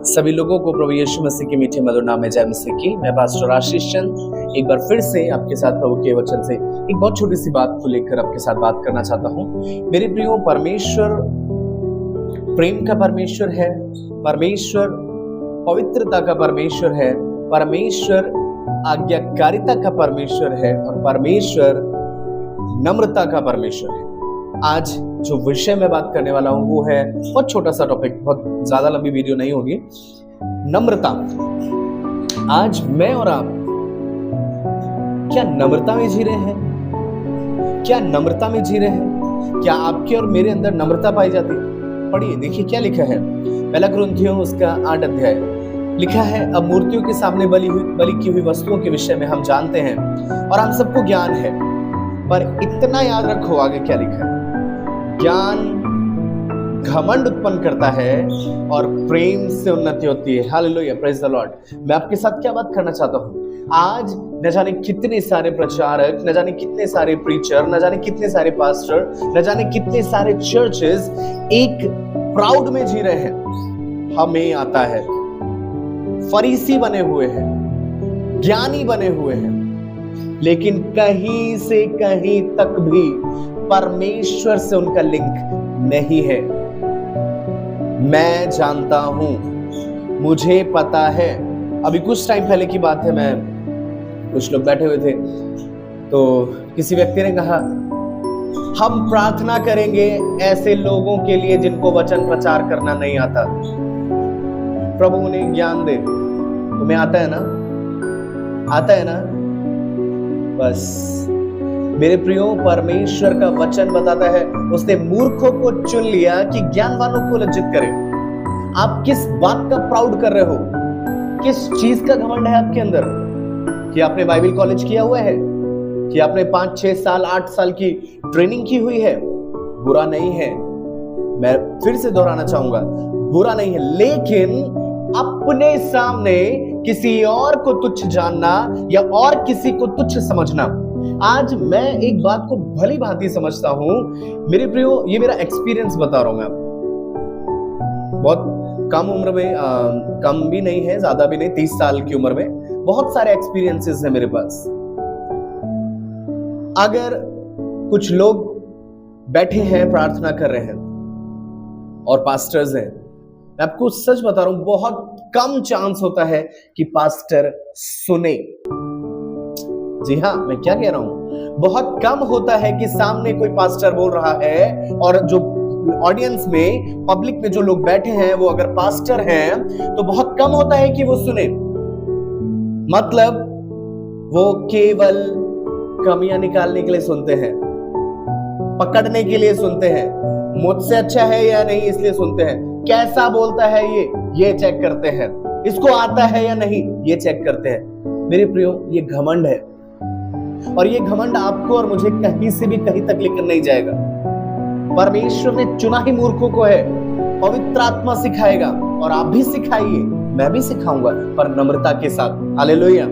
सभी लोगों को प्रभु यीशु मसीह के मीठे मधुर नाम में जय मसीह की। मैं पास्टर आशीष चंद एक बार फिर से आपके साथ प्रभु के वचन से एक बहुत छोटी सी बात को लेकर आपके साथ बात करना चाहता हूँ। मेरे प्रियो, परमेश्वर प्रेम का परमेश्वर है, परमेश्वर पवित्रता का परमेश्वर है, परमेश्वर आज्ञाकारिता का परमेश्वर है और परमेश्वर नम्रता का परमेश्वर है। आज जो विषय मैं बात करने वाला हूं वो है बहुत छोटा सा टॉपिक, बहुत ज्यादा लंबी वीडियो नहीं होगी। नम्रता। आज मैं और आप क्या नम्रता में जी रहे हैं? क्या नम्रता में जी रहे हैं? क्या आपके और मेरे अंदर नम्रता पाई जाती है? पढ़िए, देखिए क्या लिखा है। पहला कुरिन्थियों उसका 8 अध्याय लिखा है, अब मूर्तियों के सामने बलि की हुई वस्तुओं के विषय में हम जानते हैं और हम सबको ज्ञान है, पर इतना याद रखो आगे क्या लिखा है। ज्ञान घमंड उत्पन्न करता है और प्रेम से उन्नति होती है। Hallelujah, praise the Lord. मैं आपके साथ क्या बात करना चाहता हूँ। आज न जाने कितने सारे प्रचारक, न जाने कितने सारे प्रीचर, न जाने कितने सारे पास्टर, न जाने कितने सारे चर्चेस एक प्राउड में जी रहे हैं। हमें आता है, फरीसी बने हुए हैं, ज्ञानी बने हुए हैं, लेकिन कहीं से कहीं तक भी परमेश्वर से उनका लिंक नहीं है। मैं जानता हूं, मुझे पता है। अभी कुछ टाइम पहले की बात है, मैं कुछ लोग बैठे हुए थे तो किसी व्यक्ति ने कहा, हम प्रार्थना करेंगे ऐसे लोगों के लिए जिनको वचन प्रचार करना नहीं आता। प्रभु उन्हें ज्ञान दे। तुम्हें आता है ना? आता है ना? बस मेरे प्रियो, परमेश्वर का वचन बताता है उसने मूर्खों को चुन लिया कि ज्ञानवानों को लज्जित करे। आप किस बात का प्राउड कर रहे हो? किस चीज का घमंड है आपके अंदर? कि आपने बाइबल कॉलेज किया हुआ है, कि आपने 5, 6 साल, 8 साल की ट्रेनिंग की हुई है। बुरा नहीं है, मैं फिर से दोहराना चाहूंगा, बुरा नहीं है, लेकिन अपने सामने किसी और को तुच्छ जानना या और किसी को तुच्छ समझना। आज मैं एक बात को भली भांति समझता हूं मेरे प्रियो, ये मेरा एक्सपीरियंस बता रहा हूं मैं आपको। बहुत कम उम्र में, कम भी नहीं है, ज्यादा भी नहीं, 30 साल की उम्र में बहुत सारे एक्सपीरियंसेस है मेरे पास। अगर कुछ लोग बैठे हैं, प्रार्थना कर रहे हैं और पास्टर्स हैं, मैं आपको सच बता रहा हूं, बहुत कम चांस होता है कि पास्टर सुने। जी हाँ, मैं क्या कह रहा हूं, बहुत कम होता है कि सामने कोई पास्टर बोल रहा है और जो ऑडियंस में, पब्लिक में जो लोग बैठे हैं वो अगर पास्टर हैं तो बहुत कम होता है कि वो सुने। मतलब वो केवल कमियां निकालने के लिए सुनते हैं, पकड़ने के लिए सुनते हैं, मुझसे अच्छा है या नहीं इसलिए सुनते हैं, कैसा बोलता है ये चेक करते हैं, इसको आता है या नहीं ये चेक करते हैं। मेरे प्रियो, ये घमंड है और ये घमंड आपको और मुझे कहीं से भी कहीं तक लेकर नहीं जाएगा। परमेश्वर ने चुना ही मूर्खों को है। पवित्र आत्मा सिखाएगा और आप भी सिखाइए, मैं भी सिखाऊंगा, पर नम्रता के साथ। हालेलुया।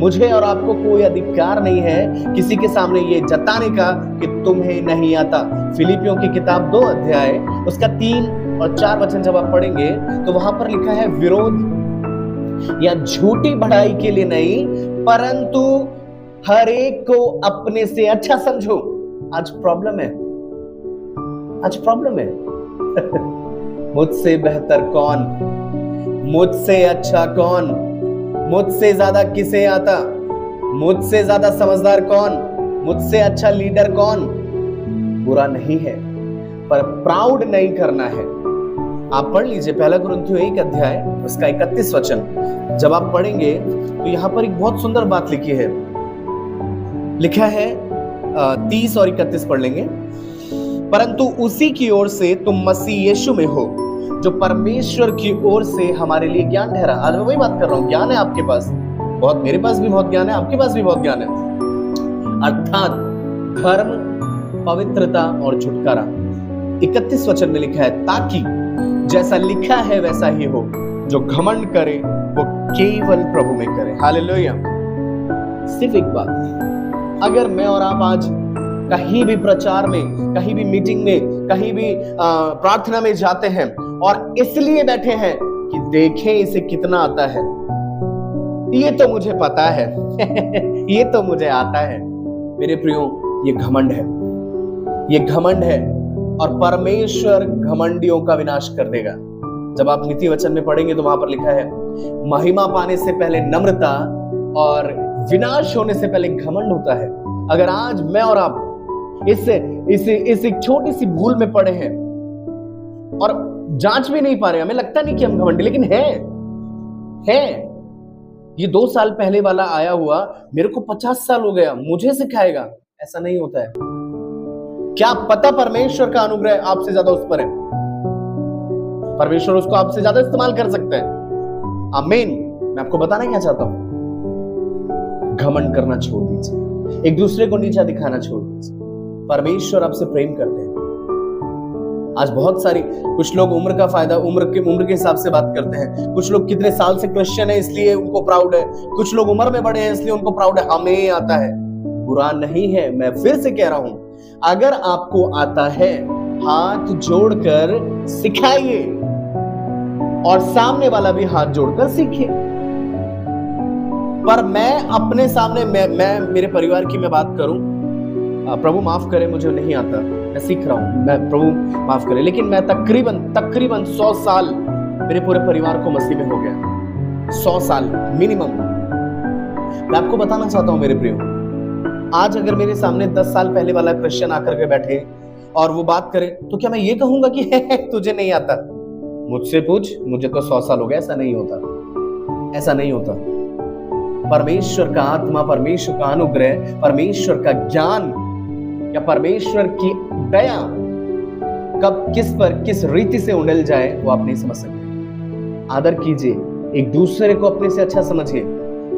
मुझे और आपको कोई अधिकार नहीं है किसी के सामने ये जताने का कि तुम्हें नहीं आता। फिलिपियों की किताब 2 अध्याय उसका 3 और 4 वचन जब आप पढ़ेंगे तो वहां पर लिखा है, विरोध या झूठी बढ़ाई के लिए नहीं, परंतु हर एक को अपने से अच्छा समझो। आज प्रॉब्लम है, आज प्रॉब्लम है। मुझसे बेहतर कौन? मुझसे अच्छा कौन? मुझसे ज्यादा किसे आता? मुझसे ज्यादा समझदार कौन? मुझसे अच्छा लीडर कौन? बुरा नहीं है, पर प्राउड नहीं करना है। आप पढ़ लीजिए पहला कुरिन्थियों 1 अध्याय उसका 31 वचन जब आप पढ़ेंगे तो यहां पर एक बहुत सुंदर बात लिखी है। लिखा है 30 और 31 पढ़ लेंगे। परंतु उसी की ओर से तुम मसीह यीशु में हो, जो परमेश्वर की ओर से हमारे लिए ज्ञान ठहरा। आज मैं वही बात कर रहा हूं, ज्ञान है आपके पास बहुत, मेरे पास भी बहुत ज्ञान है, आपके पास भी बहुत ज्ञान है। अर्थात धर्म, पवित्रता और छुटकारा। 31 वचन में लिखा है, ताकि जैसा लिखा है वैसा ही हो, जो घमंड करे वो केवल प्रभु में करे। हालेलुया। सिर्फ एक बात, अगर मैं और आप आज कहीं भी प्रचार में, कहीं भी मीटिंग में, कहीं भी प्रार्थना में जाते हैं और इसलिए बैठे हैं कि देखें इसे कितना आता है। ये तो मुझे पता है ये तो मुझे आता है। मेरे प्रियो, ये घमंड है, ये घमंड है, और परमेश्वर घमंडियों का विनाश कर देगा। जब आप नीति वचन में पढ़ेंगे तो वहां पर लिखा है, महिमा पाने से पहले नम्रता और विनाश होने से पहले घमंड होता है। अगर आज मैं और आप इस एक छोटी सी भूल में पड़े हैं और जांच भी नहीं पा रहे, हमें लगता नहीं कि हम घमंडी, लेकिन है। ये 2 साल पहले वाला आया हुआ मेरे को 50 साल हो गया, मुझे सिखाएगा, ऐसा नहीं होता है। क्या पता परमेश्वर का अनुग्रह आपसे ज्यादा उस पर है, परमेश्वर उसको आपसे ज्यादा इस्तेमाल कर सकता है। आमीन। मैं आपको बताना क्या चाहता हूं, घमंड करना छोड़ दीजिए, एक दूसरे को नीचा दिखाना छोड़ दीजिए। परमेश्वर आपसे प्रेम करते हैं। आज बहुत सारी, कुछ लोग उम्र का फायदा उम्र के हिसाब से बात करते हैं। कुछ लोग कितने साल से क्रिश्चियन है इसलिए उनको प्राउड है, कुछ लोग उम्र में बड़े हैं इसलिए उनको प्राउड है। हमें आता है, बुरा नहीं है। मैं फिर से कह रहा हूं, अगर आपको आता है हाथ जोड़कर सिखाइए और सामने वाला भी हाथ जोड़कर सीखे। पर मैं अपने सामने मैं मेरे परिवार की मैं बात करूं, प्रभु माफ करे मुझे नहीं आता, मैं सीख रहा हूं, मैं प्रभु माफ करे, लेकिन मैं तकरीबन 100 साल मेरे पूरे परिवार को मसीह में हो गया, 100 साल मिनिमम। मैं आपको बताना चाहता हूं मेरे प्रियो, आज अगर मेरे सामने 10 साल पहले वाला क्रिश्चियन आकर के बैठे और वो बात करे तो क्या मैं ये कहूंगा कि तुझे नहीं आता? मुझसे पूछ, मुझे तो 100 साल हो गया। ऐसा नहीं होता, ऐसा नहीं होता। परमेश्वर का आत्मा, परमेश्वर का अनुग्रह, परमेश्वर का ज्ञान या परमेश्वर की दया कब किस पर किस रीति से उंडेल जाए वो आप नहीं समझ सकते। आदर कीजिए, एक दूसरे को अपने से अच्छा समझिए।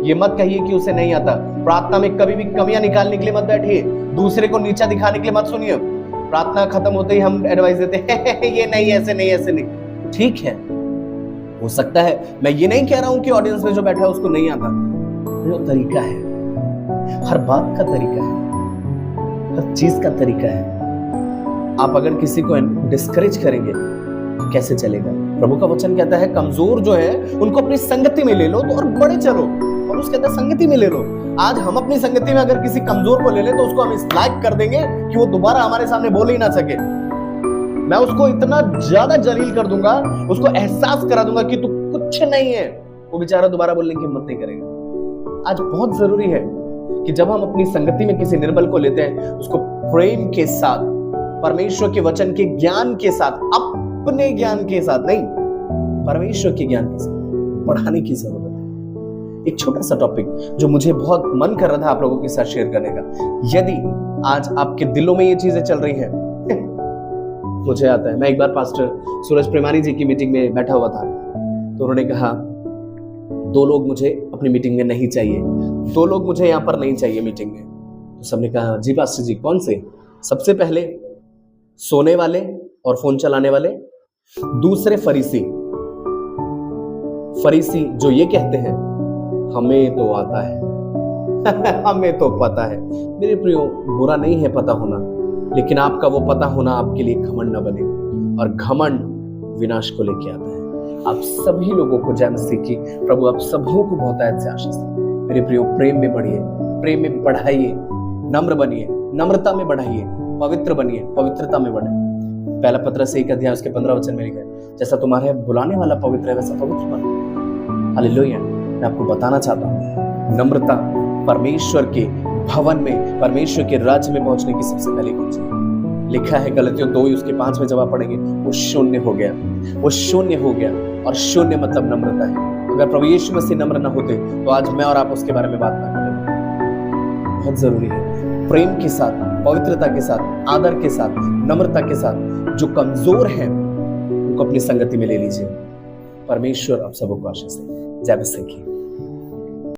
ये मत कहिए कि उसे नहीं आता। प्रार्थना में कभी भी कमियां निकालने के लिए मत बैठिए, दूसरे को नीचा दिखाने के लिए मत सुनिए। प्रार्थना खत्म होते ही हम एडवाइस देते हैं ये नहीं, ऐसे नहीं, ऐसे नहीं। ठीक है, हो सकता है, मैं ये नहीं कह रहा हूं कि ऑडियंस में जो बैठा है उसको नहीं आता। जो तरीका है, हर बात का तरीका है, हर चीज का तरीका है। आप अगर किसी को डिस्करेज करेंगे तो कैसे चलेगा? प्रभु का वचन कहता है कमजोर जो है उनको अपनी संगति में ले लो तो और बड़े चलो। और उसके कहता है संगति में ले लो। आज हम अपनी संगति में अगर किसी कमजोर को ले लें तो उसको हम इस लायक कर देंगे कि वो दोबारा हमारे सामने बोल ही ना सके। मैं उसको इतना ज्यादा जलील कर दूंगा, उसको एहसास करा दूंगा कि तू कुछ नहीं है, वो बेचारा दोबारा बोलने की हिम्मत नहीं करेगा। आज बहुत जरूरी है कि जब हम अपनी संगति में किसी निर्बल को लेते हैं, उसको प्रेम के साथ, परमेश्वर के वचन के ज्ञान के साथ, अपने ज्ञान के साथ नहीं, परमेश्वर के ज्ञान के साथ बढ़ाने की जरूरत है। एक छोटा सा टॉपिक जो मुझे बहुत मन कर रहा था आप लोगों के साथ शेयर करने का। यदि आज आपके दिलों में ये चीजें चल रही हैं, मुझे आता है, मैं एक बार पास्टर सूरज प्रेमानी जी की मीटिंग में बैठा हुआ था, तो उन्होंने कहा 2 लोग मुझे अपनी मीटिंग में नहीं चाहिए, 2 लोग मुझे यहाँ पर नहीं चाहिए मीटिंग में। तो सबने कहा जी पास्टर जी कौन से? सबसे पहले सोने वाले और फोन चलाने वाले, दूसरे फरीसी जो ये कहते हैं हमें तो आता है हमें तो पता है। मेरे प्रियो, बुरा नहीं है पता होना, लेकिन आपका वो पता होना आपके लिए घमंड न बने, और घमंड विनाश को लेके आता है। आप सभी लोगों को जय मसीह की, प्रभु आप सबों को बहुतायत से आशीष दे। मेरे प्रियो, प्रेम में बढ़िए, प्रेम में बढ़ाइए, नम्र बनिए, नम्रता में बढ़ाइए, पवित्र बनिए, पवित्रता में बढ़े। पहला पत्रस 1 अध्याय उसके 15 वचन में लिखा है, जैसा तुम्हारे बुलाने वाला पवित्र है वैसा पवित्र बनो। हालेलुया। मैं आपको बताना चाहता हूँ, नम्रता परमेश्वर के भवन में, परमेश्वर के राज्य में पहुंचने की सबसे पहली कुंजी है। लिखा है गलतियों 2 उसके 5 में जब आप पढ़ेंगे, वो शून्य हो गया, वो शून्य हो गया। और शून्य मतलब नम्रता है। अगर प्रभु यीशु मसीह नम्र न होते तो आज मैं और आप उसके बारे में बात ना करें। बहुत जरूरी है प्रेम के साथ, पवित्रता के साथ, आदर के साथ, नम्रता के साथ जो कमजोर हैं उनको अपनी संगति में ले लीजिए। परमेश्वर आप सबों को आशीष दे। जय मसीह की।